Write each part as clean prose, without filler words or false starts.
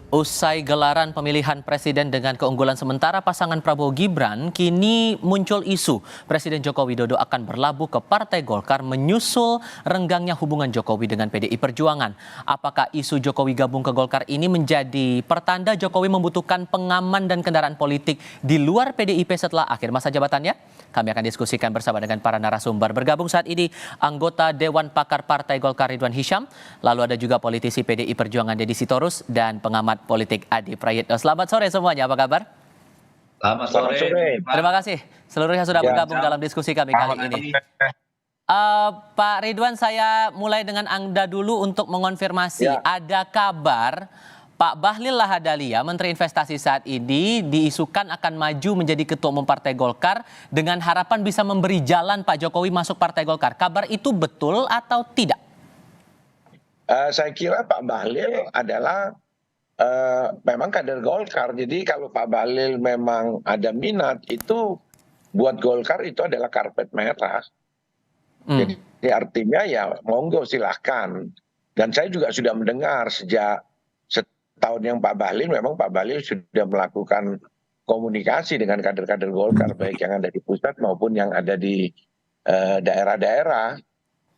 Usai gelaran pemilihan presiden dengan keunggulan sementara pasangan Prabowo Gibran, kini muncul isu Presiden Joko Widodo akan berlabuh ke Partai Golkar menyusul renggangnya hubungan Jokowi dengan PDI Perjuangan. Apakah isu Jokowi gabung ke Golkar ini menjadi pertanda Jokowi membutuhkan pengaman dan kendaraan politik di luar PDIP setelah akhir masa jabatannya? Kami akan diskusikan bersama dengan para narasumber. Bergabung saat ini anggota Dewan Pakar Partai Golkar Ridwan Hisyam, lalu ada juga politisi PDI Perjuangan Deddy Sitorus dan pengamat politik Adi Prayitno. Selamat sore semuanya, apa kabar? Selamat sore. Terima kasih seluruhnya sudah bergabung dalam diskusi kami kali ini. Pak Ridwan, saya mulai dengan Anda dulu untuk mengonfirmasi. Ada kabar Pak Bahlil Lahadalia, Menteri Investasi saat ini, diisukan akan maju menjadi Ketua Umum Partai Golkar dengan harapan bisa memberi jalan Pak Jokowi masuk Partai Golkar. Kabar itu betul atau tidak? Saya kira Pak Bahlil adalah memang kader Golkar. Jadi kalau Pak Bahlil memang ada minat, itu buat Golkar itu adalah karpet merah. Jadi artinya ya monggo silahkan. Dan saya juga sudah mendengar sejak setahun yang Pak Bahlil, memang Pak Bahlil sudah melakukan komunikasi dengan kader-kader Golkar, baik yang ada di pusat maupun yang ada di daerah-daerah.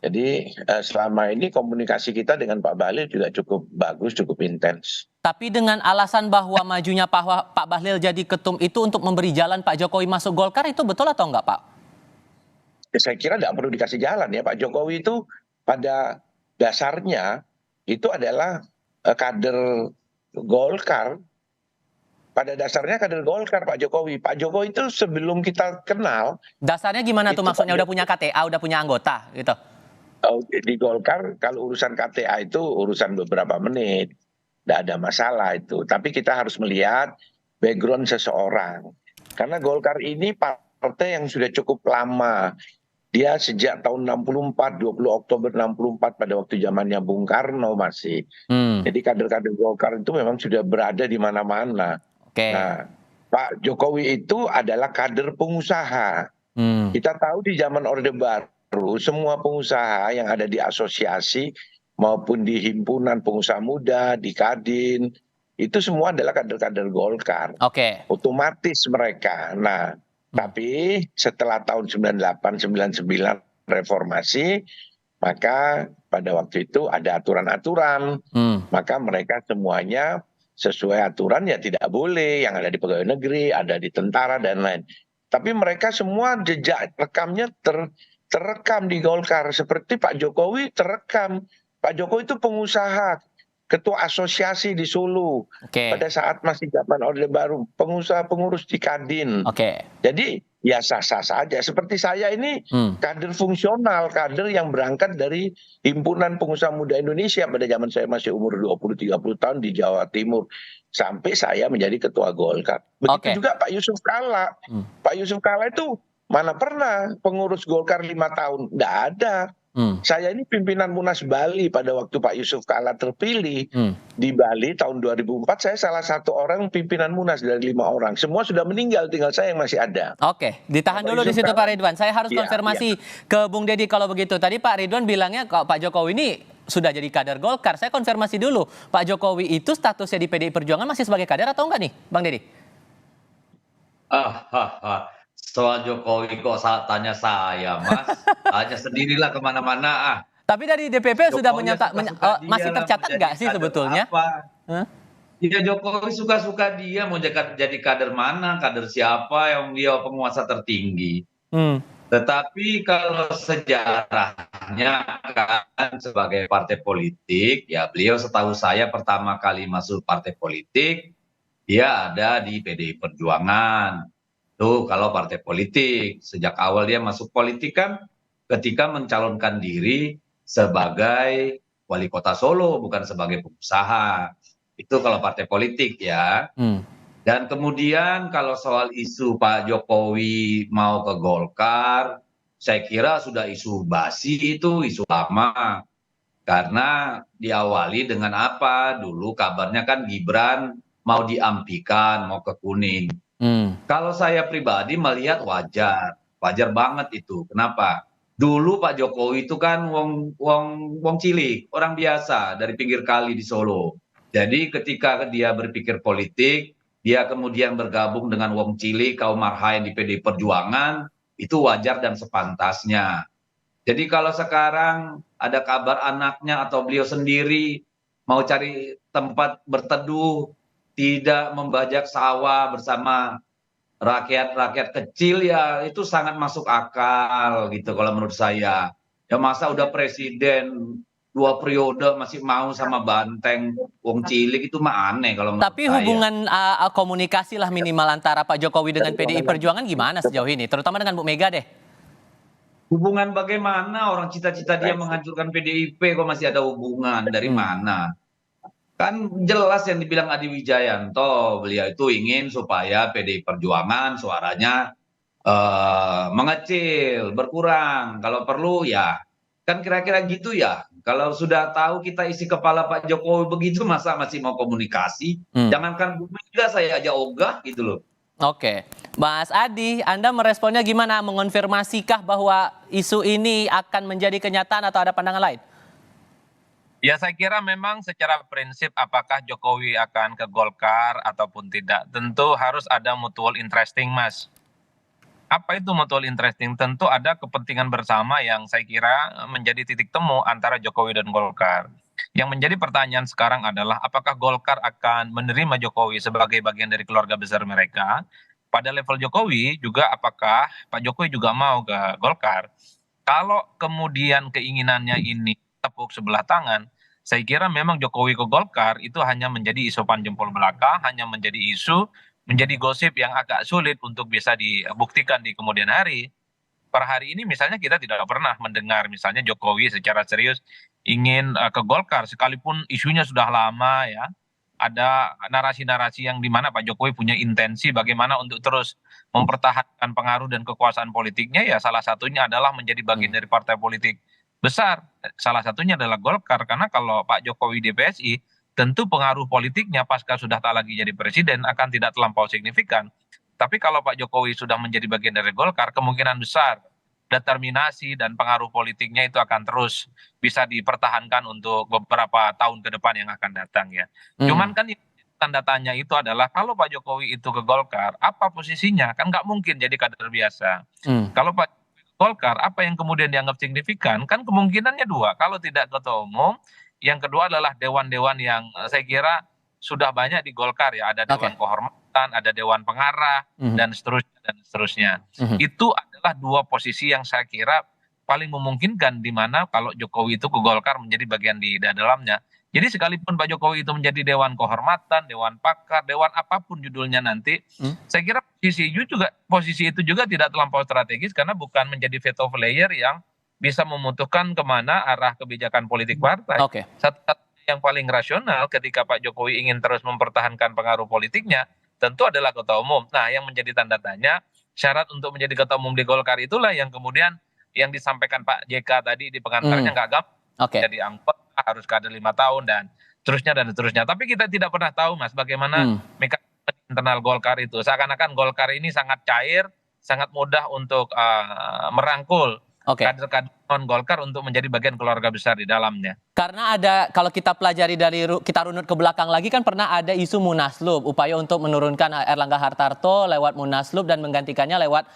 Jadi selama ini komunikasi kita dengan Pak Bahlil juga cukup bagus, cukup intens. Tapi dengan alasan bahwa majunya Pak Bahlil jadi ketum itu untuk memberi jalan Pak Jokowi masuk Golkar, itu betul atau enggak, Pak? Ya, saya kira tidak perlu dikasih jalan ya. Pak Jokowi itu pada dasarnya itu adalah kader Golkar. Pada dasarnya kader Golkar Pak Jokowi. Pak Jokowi itu sebelum kita kenal. Dasarnya gimana tuh maksudnya? Udah punya KTA, udah punya anggota gitu? Di Golkar kalau urusan KTA itu urusan beberapa menit. Tidak ada masalah itu. Tapi kita harus melihat background seseorang. Karena Golkar ini partai yang sudah cukup lama. Dia sejak tahun 64, 20 Oktober 64 pada waktu zamannya Bung Karno masih. Jadi kader-kader Golkar itu memang sudah berada di mana-mana. Nah, Pak Jokowi itu adalah kader pengusaha. Kita tahu di zaman Orde Baru, semua pengusaha yang ada di asosiasi maupun di himpunan pengusaha muda, di Kadin, itu semua adalah kader-kader Golkar. Otomatis mereka. Nah, tapi setelah tahun 98, 99 reformasi, maka pada waktu itu ada aturan-aturan. Maka mereka semuanya sesuai aturan ya tidak boleh. Yang ada di pegawai negeri, ada di tentara dan lain. Tapi mereka semua jejak rekamnya terekam di Golkar. Seperti Pak Jokowi terekam. Pak Jokowi itu pengusaha, ketua asosiasi di Solo pada saat masih zaman Orde Baru, pengusaha pengurus di Kadin. Jadi ya sah-sah saja. Seperti saya ini kader fungsional, kader yang berangkat dari Himpunan Pengusaha Muda Indonesia pada zaman saya masih umur 20-30 tahun di Jawa Timur. Sampai saya menjadi ketua Golkar. Begitu juga Pak Yusuf Kalla. Pak Yusuf Kalla itu mana pernah pengurus Golkar 5 tahun? Tidak ada. Saya ini pimpinan Munas Bali pada waktu Pak Yusuf Kalla terpilih di Bali tahun 2004. Saya salah satu orang pimpinan Munas dari 5 orang. Semua sudah meninggal, tinggal saya yang masih ada. Ditahan dulu di situ Pak Ridwan. Saya harus konfirmasi ke Bung Deddy kalau begitu. Tadi Pak Ridwan bilangnya kalau Pak Jokowi ini sudah jadi kader Golkar. Saya konfirmasi dulu, Pak Jokowi itu statusnya di PDI Perjuangan masih sebagai kader atau enggak nih, Bang Deddy? Soal Jokowi kok tanya saya, Mas. Tanya sendirilah kemana-mana. Tapi dari DPP sudah masih tercatat nggak sih sebetulnya? Ya Jokowi suka-suka dia mau jadi kader mana, kader siapa yang dia penguasa tertinggi. Tetapi kalau sejarahnya kan sebagai partai politik, ya beliau setahu saya pertama kali masuk partai politik, dia ada di PDI Perjuangan. Tuh kalau partai politik, sejak awal dia masuk politik kan ketika mencalonkan diri sebagai wali kota Solo, bukan sebagai pengusaha. Itu kalau partai politik ya. Dan kemudian kalau soal isu Pak Jokowi mau ke Golkar, saya kira sudah isu basi itu, isu lama. Karena diawali dengan apa? Dulu kabarnya kan Gibran mau diampikan, mau ke Kuning. Kalau saya pribadi melihat wajar banget itu. Kenapa? Dulu Pak Jokowi itu kan wong cilik, orang biasa dari pinggir kali di Solo. Jadi ketika dia berpikir politik, dia kemudian bergabung dengan Wong Cilik, kaum Marhaen di PDI Perjuangan, itu wajar dan sepantasnya. Jadi kalau sekarang ada kabar anaknya atau beliau sendiri mau cari tempat berteduh, tidak membajak sawah bersama rakyat-rakyat kecil, ya itu sangat masuk akal gitu kalau menurut saya. Ya masa udah presiden 2 periode masih mau sama banteng Wong Cilik, itu mah aneh kalau menurut Tapi saya. hubungan komunikasi lah minimal antara Pak Jokowi dengan PDI Perjuangan gimana sejauh ini? Terutama dengan Bu Mega deh. Hubungan bagaimana, orang cita-cita dia menghancurkan PDIP kok masih ada hubungan, dari Hmm. mana? Kan jelas yang dibilang Adi Wijayanto, beliau itu ingin supaya PDI Perjuangan suaranya mengecil, berkurang. Kalau perlu ya, kan kira-kira gitu ya. Kalau sudah tahu kita isi kepala Pak Jokowi begitu, masa masih mau komunikasi? Hmm. Jangankan Bu Mega, saya aja ogah gitu loh. Oke, Mas Adi, Anda meresponnya gimana? Mengonfirmasikah bahwa isu ini akan menjadi kenyataan atau ada pandangan lain? Ya saya kira memang secara prinsip apakah Jokowi akan ke Golkar ataupun tidak, tentu harus ada mutual interesting, Mas. Apa itu mutual interesting? Tentu ada kepentingan bersama yang saya kira menjadi titik temu antara Jokowi dan Golkar. Yang menjadi pertanyaan sekarang adalah apakah Golkar akan menerima Jokowi sebagai bagian dari keluarga besar mereka? Pada level Jokowi juga apakah Pak Jokowi juga mau ke Golkar? Kalau kemudian keinginannya ini tepuk sebelah tangan, saya kira memang Jokowi ke Golkar itu hanya menjadi isupan jempol belaka, hanya menjadi isu, menjadi gosip yang agak sulit untuk bisa dibuktikan di kemudian hari. Per hari ini misalnya kita tidak pernah mendengar misalnya Jokowi secara serius ingin ke Golkar, sekalipun isunya sudah lama ya. Ada narasi-narasi yang dimana Pak Jokowi punya intensi bagaimana untuk terus mempertahankan pengaruh dan kekuasaan politiknya, ya salah satunya adalah menjadi bagian dari partai politik besar. Salah satunya adalah Golkar, karena kalau Pak Jokowi di PSI, tentu pengaruh politiknya pasca sudah tak lagi jadi presiden akan tidak terlampau signifikan. Tapi kalau Pak Jokowi sudah menjadi bagian dari Golkar, kemungkinan besar determinasi dan pengaruh politiknya itu akan terus bisa dipertahankan untuk beberapa tahun ke depan yang akan datang ya. Cuman kan tanda tanya itu adalah kalau Pak Jokowi itu ke Golkar, apa posisinya? Kan nggak mungkin jadi kader biasa. Kalau Pak Jokowi ke Golkar, apa yang kemudian dianggap signifikan? Kan kemungkinannya dua. Kalau tidak ketua umum, yang kedua adalah dewan-dewan yang saya kira sudah banyak di Golkar ya. Ada dewan kehormatan, ada dewan pengarah, dan seterusnya dan seterusnya. Itu adalah dua posisi yang saya kira paling memungkinkan di mana kalau Jokowi itu ke Golkar menjadi bagian di dalamnya. Jadi sekalipun Pak Jokowi itu menjadi dewan kehormatan, dewan pakar, dewan apapun judulnya nanti, saya kira posisi itu juga tidak terlampau strategis karena bukan menjadi veto player yang bisa memutuskan kemana arah kebijakan politik partai. Satu yang paling rasional ketika Pak Jokowi ingin terus mempertahankan pengaruh politiknya, tentu adalah ketua umum. Nah, yang menjadi tanda tanya, syarat untuk menjadi ketua umum di Golkar itulah yang kemudian yang disampaikan Pak JK tadi di pengantarnya nggak gampang. Jadi anggota harus kader 5 tahun dan seterusnya. Tapi kita tidak pernah tahu, Mas, bagaimana mekanisme internal Golkar itu. Seakan-akan Golkar ini sangat cair, sangat mudah untuk merangkul kader-kader non Golkar untuk menjadi bagian keluarga besar di dalamnya. Karena ada, kalau kita pelajari dari kita runut ke belakang lagi kan pernah ada isu Munaslup, upaya untuk menurunkan Erlangga Hartarto lewat Munaslup dan menggantikannya lewat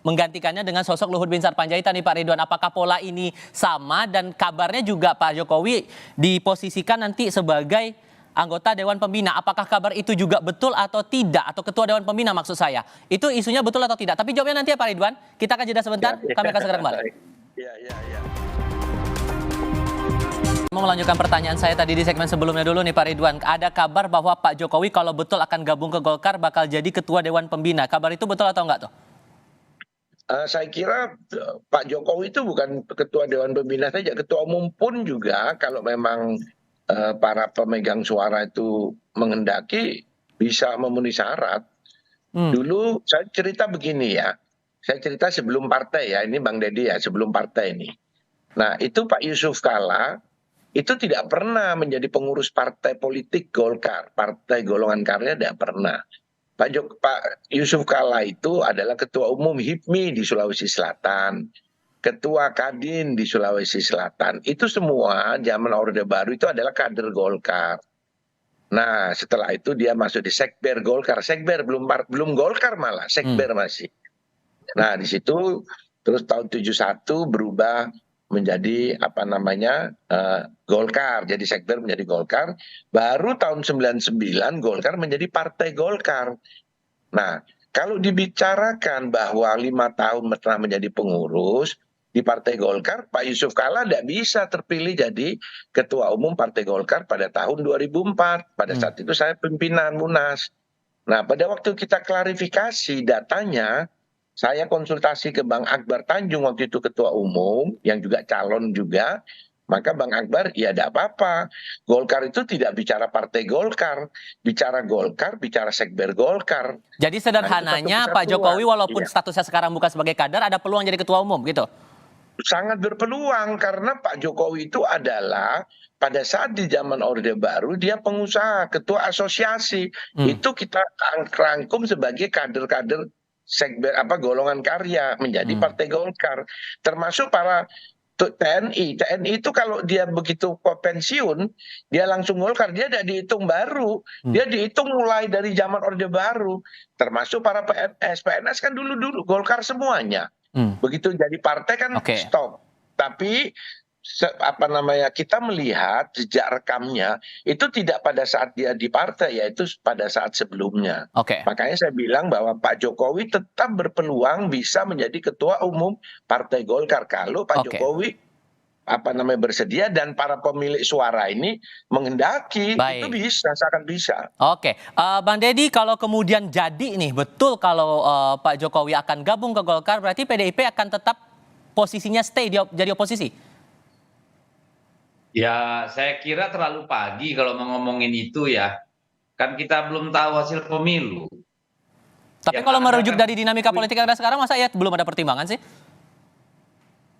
menggantikannya dengan sosok Luhut Binsar Panjaitan nih Pak Ridwan. Apakah pola ini sama dan kabarnya juga Pak Jokowi diposisikan nanti sebagai anggota Dewan Pembina? Apakah kabar itu juga betul atau tidak? Atau Ketua Dewan Pembina maksud saya. Itu isunya betul atau tidak? Tapi jawabnya nanti ya Pak Ridwan. Kita akan jeda sebentar, kami akan segera kembali. Mau melanjutkan pertanyaan saya tadi di segmen sebelumnya dulu nih Pak Ridwan. Ada kabar bahwa Pak Jokowi kalau betul akan gabung ke Golkar bakal jadi Ketua Dewan Pembina. Kabar itu betul atau enggak tuh? Saya kira Pak Jokowi itu bukan ketua Dewan Pembina saja, ketua umum pun juga kalau memang para pemegang suara itu menghendaki bisa memenuhi syarat. Dulu saya cerita begini ya, saya cerita sebelum partai ya, ini Bang Deddy ya, sebelum partai ini. Nah itu Pak Yusuf Kalla itu tidak pernah menjadi pengurus partai politik Golkar, partai golongan karya tidak pernah. Pak Yusuf Kalla itu adalah ketua umum HIPMI di Sulawesi Selatan. ketua Kadin di Sulawesi Selatan. Itu semua zaman Orde Baru itu adalah kader Golkar. Nah, setelah itu dia masuk di Sekber Golkar. Sekber belum Golkar malah, Sekber masih. Nah, di situ terus tahun 71 berubah menjadi Golkar. Jadi Sekber menjadi Golkar. Baru tahun 99 Golkar menjadi Partai Golkar. Nah, kalau dibicarakan bahwa 5 tahun pernah menjadi pengurus di Partai Golkar, Pak Yusuf Kalla tidak bisa terpilih jadi Ketua Umum Partai Golkar pada tahun 2004. Pada saat itu saya pimpinan Munas. Nah, pada waktu kita klarifikasi datanya, saya konsultasi ke Bang Akbar Tanjung waktu itu Ketua Umum, yang juga calon juga. Maka Bang Akbar, ya tidak apa-apa. Golkar itu tidak bicara Partai Golkar. Bicara Golkar, bicara Sekber Golkar. Jadi sederhananya Pak Jokowi walaupun statusnya sekarang bukan sebagai kader, ada peluang jadi ketua umum gitu? Sangat berpeluang karena Pak Jokowi itu adalah pada saat di zaman Orde Baru dia pengusaha, ketua asosiasi. Itu kita rangkum sebagai kader-kader Sekber golongan karya menjadi Partai Golkar. Termasuk para TNI. TNI itu kalau dia begitu pensiun, dia langsung Golkar, dia tidak dihitung baru. Dia dihitung mulai dari zaman Orde Baru. Termasuk para PNS. PNS kan dulu Golkar semuanya. Begitu jadi partai kan stop. Tapi kita melihat jejak rekamnya itu tidak pada saat dia di partai, yaitu pada saat sebelumnya. Makanya saya bilang bahwa Pak Jokowi tetap berpeluang bisa menjadi ketua umum Partai Golkar kalau Pak Jokowi bersedia dan para pemilik suara ini menghendaki. Itu bisa, sangat bisa. Bang Deddy, kalau kemudian jadi nih betul kalau Pak Jokowi akan gabung ke Golkar, berarti PDIP akan tetap posisinya stay jadi oposisi? Ya, saya kira terlalu pagi kalau ngomongin itu ya. Kan kita belum tahu hasil pemilu. Tapi kalau merujuk dari dinamika politik yang ada sekarang, masa ya belum ada pertimbangan sih?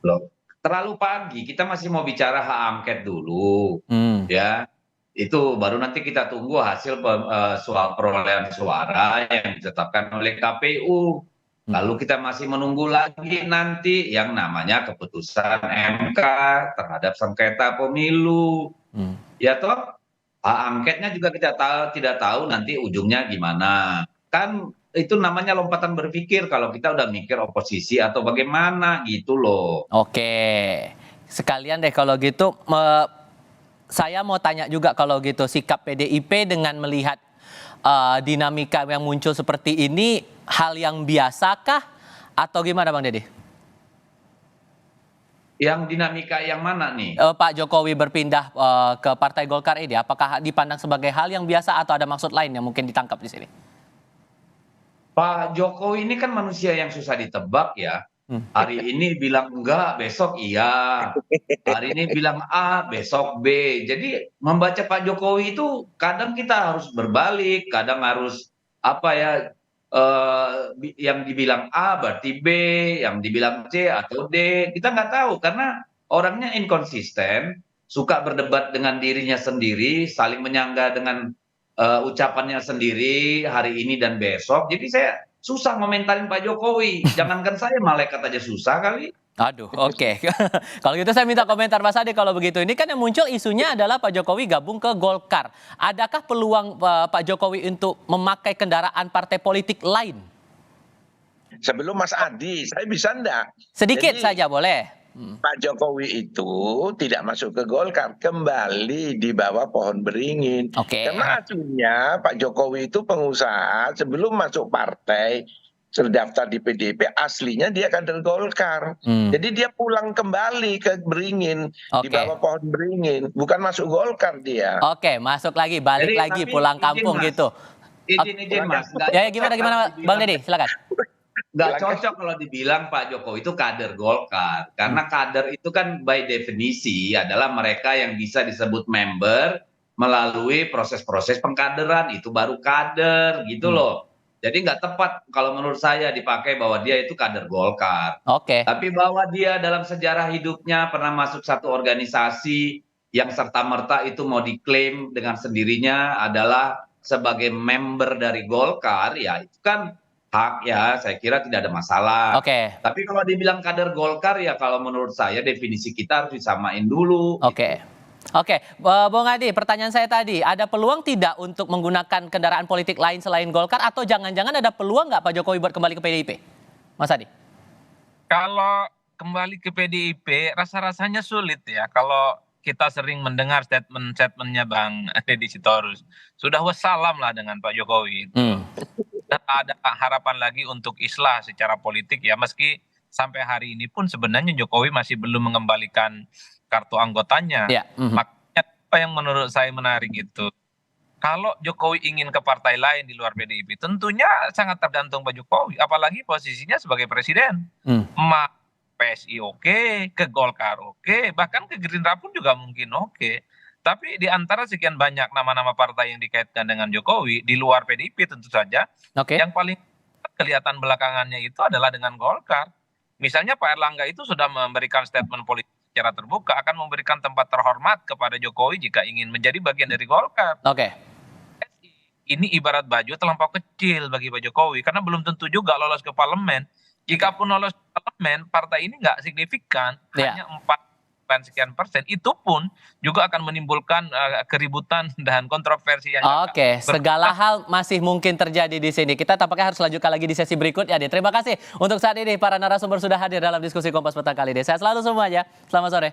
Loh, terlalu pagi. Kita masih mau bicara hak angket dulu. Ya, itu baru nanti kita tunggu hasil soal perolehan suara yang ditetapkan oleh KPU. Lalu kita masih menunggu lagi nanti yang namanya keputusan MK terhadap sengketa pemilu. Ya toh, hak angketnya juga kita tidak tahu nanti ujungnya gimana. Kan itu namanya lompatan berpikir kalau kita udah mikir oposisi atau bagaimana gitu loh. Sekalian deh kalau gitu, saya mau tanya juga kalau gitu sikap PDIP dengan melihat dinamika yang muncul seperti ini, hal yang biasakah atau gimana Bang Deddy? Yang dinamika yang mana nih? Pak Jokowi berpindah ke Partai Golkar ini, apakah dipandang sebagai hal yang biasa atau ada maksud lain yang mungkin ditangkap di sini? Pak Jokowi ini kan manusia yang susah ditebak ya. Hari ini bilang enggak, besok iya. Hari ini bilang A, besok B. Jadi membaca Pak Jokowi itu kadang kita harus berbalik, kadang harus yang dibilang A berarti B, yang dibilang C atau D. Kita nggak tahu karena orangnya inkonsisten, suka berdebat dengan dirinya sendiri, saling menyangga dengan ucapannya sendiri hari ini dan besok. Jadi saya susah ngomentarin Pak Jokowi. Jangankan saya, malaikat aja susah kali. Aduh, Kalau gitu saya minta komentar Mas Ade kalau begitu. Ini kan yang muncul isunya adalah Pak Jokowi gabung ke Golkar. Adakah peluang Pak Jokowi untuk memakai kendaraan partai politik lain? Sebelum Mas Adi, saya bisa enggak? Sedikit saja boleh. Pak Jokowi itu tidak masuk ke Golkar, kembali di bawah pohon beringin. Karena aslinya Pak Jokowi itu pengusaha, sebelum masuk partai, terdaftar di PDIP, aslinya dia kader Golkar. Jadi dia pulang kembali ke beringin, di bawah pohon beringin, bukan masuk Golkar dia. Masuk lagi, balik lagi, pulang kampung gitu. Izin Mas. Ya gimana Bang Deddy, silakan. Nggak cocok kalau dibilang Pak Jokowi itu kader Golkar. Karena kader itu kan by definisi adalah mereka yang bisa disebut member melalui proses-proses pengkaderan. Itu baru kader gitu loh. Jadi nggak tepat kalau menurut saya dipakai bahwa dia itu kader Golkar. Tapi bahwa dia dalam sejarah hidupnya pernah masuk satu organisasi yang serta-merta itu mau diklaim dengan sendirinya adalah sebagai member dari Golkar, ya itu kan hak ya, saya kira tidak ada masalah. Oke. Tapi kalau dibilang kader Golkar ya kalau menurut saya definisi kita harus disamain dulu. Oke. Oke, Bung Adi, pertanyaan saya tadi, ada peluang tidak untuk menggunakan kendaraan politik lain selain Golkar, atau jangan-jangan ada peluang nggak Pak Jokowi buat kembali ke PDIP? Mas Adi? Kalau kembali ke PDIP, rasa-rasanya sulit ya. Kalau kita sering mendengar statement-statementnya Bang Deddy Sitorus, sudah wassalam lah dengan Pak Jokowi. Dan ada harapan lagi untuk islah secara politik ya, meski sampai hari ini pun sebenarnya Jokowi masih belum mengembalikan kartu anggotanya. Ya. Makanya apa yang menurut saya menarik itu, kalau Jokowi ingin ke partai lain di luar PDIP, tentunya sangat tergantung Pak Jokowi, apalagi posisinya sebagai presiden. PSI oke, ke Golkar oke, bahkan ke Gerindra pun juga mungkin oke. Tapi di antara sekian banyak nama-nama partai yang dikaitkan dengan Jokowi, di luar PDIP tentu saja, yang paling kelihatan belakangannya itu adalah dengan Golkar. Misalnya Pak Erlangga itu sudah memberikan statement politik secara terbuka, akan memberikan tempat terhormat kepada Jokowi jika ingin menjadi bagian dari Golkar. Ini ibarat baju terlampau kecil bagi Pak Jokowi, karena belum tentu juga lolos ke parlemen. Jikapun lolos ke parlemen, partai ini nggak signifikan, hanya 4% itu pun juga akan menimbulkan keributan dan kontroversi yang segala hal masih mungkin terjadi di sini. Kita tampaknya harus lanjutkan lagi di sesi berikutnya. Terima kasih untuk saat ini para narasumber sudah hadir dalam diskusi Kompas Petang kali ini. Sehat selalu semuanya. Selamat sore.